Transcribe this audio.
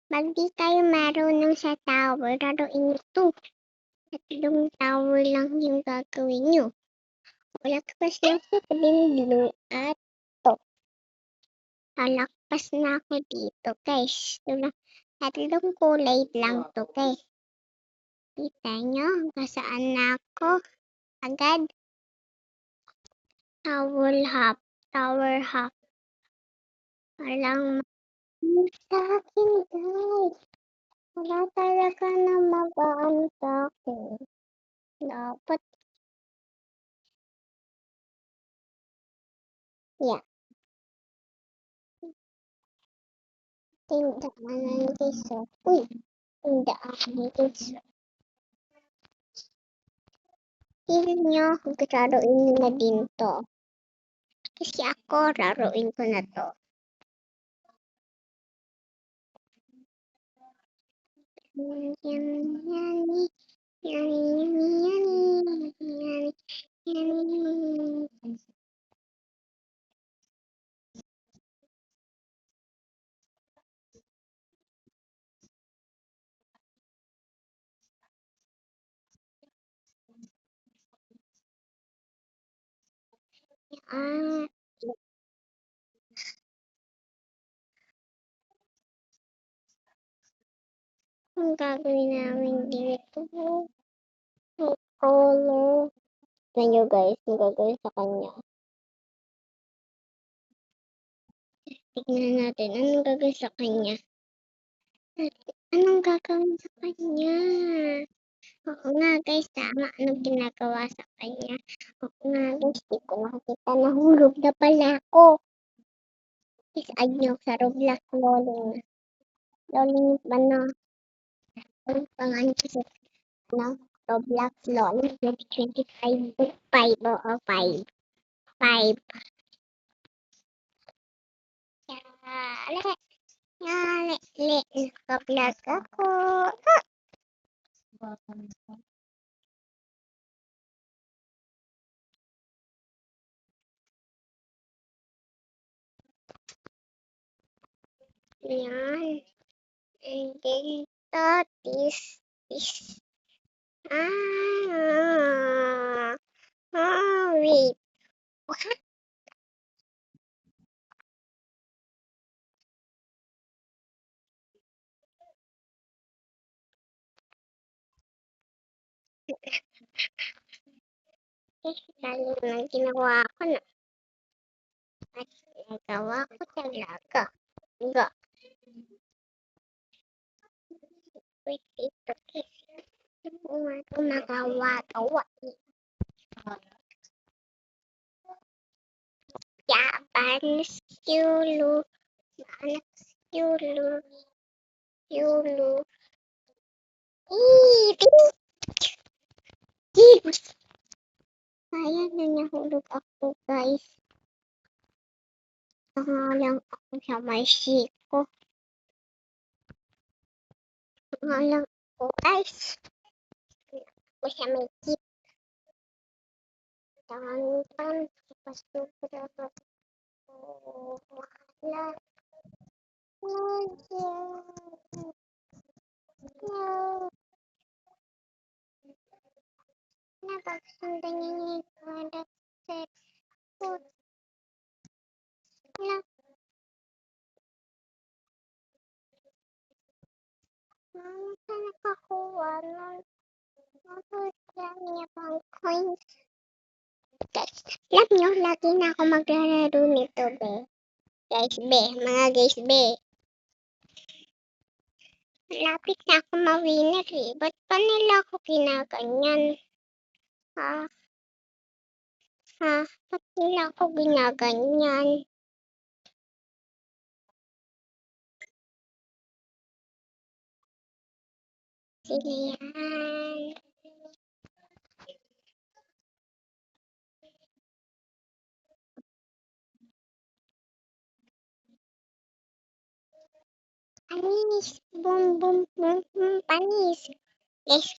'Pag di kayo marunong sa tower, laruin niyo 'to. 3 tower lang yung gagawin niyo. Lalagpas na ako sa blue at 'to. Lalagpas na ako dito, guys. 3 kulay lang 'to, guys. Kita niyo kung saan na ako agad. Tower hop. Walang sa'kin, guys. Wala talaga na magaan sa'kin. Dapat yeah, tindaanan guys. Uy, tindaanan guys. Tingnan niyo kung laruin niyo na din 'to. Kasi ako, laruin ko na 'to. Ah, ang gagawin namin dito. Color. Tignan niyo guys, ang gagawin sa kanya. Tignan natin, anong gagawin sa kanya? Anong gagawin sa kanya? Oo nga guys, tama. Anong ginagawa sa kanya? Oo nga guys, di ko nakita. Nahulog na pala ako. Guys, add nyo sa Roblox Loling. Loling ba na? Ang pangalan kasi no? Roblox Loling 2025. 5 oo, 5. 5. Yale. Yale. Nakablog ako. Yan. And then, this. Wait. What? Lalo na ginawa ko na. At nagawa ko talaga. Nga. Wait, ito kasi. Magawa. Japan, Yulu. Anak Yulu. Sayang na nahulog ako, guys. Nangalang ako sa Mexico. Nangalang ako, guys. Ako sa may jeep. Tangan. Pasupra ako. Wala. No. Napagsundan niya yung product set. Wala. Saan nakakuha nun? Napagsundan niya pang coins. Guys, alam nyo, lagi na ako maglalaro nito, be. Mga guys, be. Malapit na ako ma-winner, eh. Ba't pa nila ako ginaganyan? Ba't nila ako ginaganyan? Sige yan. Panis. Panis. Guys,